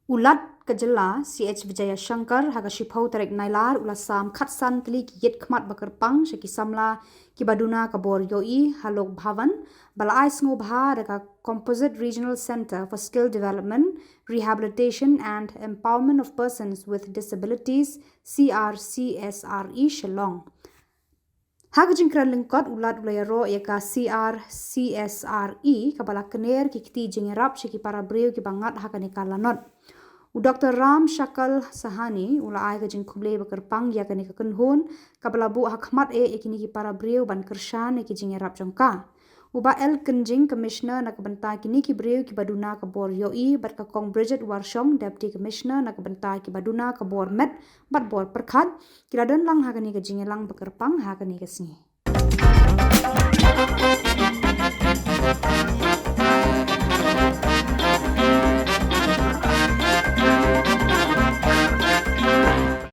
Ulat Khuborjylla CH Vijaya Shankar haga shipau tarik nailar ulasam khatsan tli ki yet Khmat bakerpang shaki Samla ki Duna Khuborjylla halok bhavan balai ngobha daga Composite Regional Center for Skill Development, Rehabilitation and Empowerment of Persons with Disabilities CRCSRE Shillong. Haga jingkran lengkot ulat ulayaro eka CRCSRE kabala kener ki kiti jingerap shaki para breu ki bangat haga nikalanot. Dr. Ram Shakal Sahani ula ai gajing kuble bakerpang ya kani kakenhun kabala bu Khmat ekini ki para breu ban kershan eki jingerap jongka. Uba El Kenjing Commissioner nak benta kini ki breu ki Duna Khuborjylla bat ka kong Bridget Warshong Deputy Commissioner nak benta ki Duna Khubormet bat bor perkhat kira dan lang hagani ka jingelang bakerpang hagani kasni.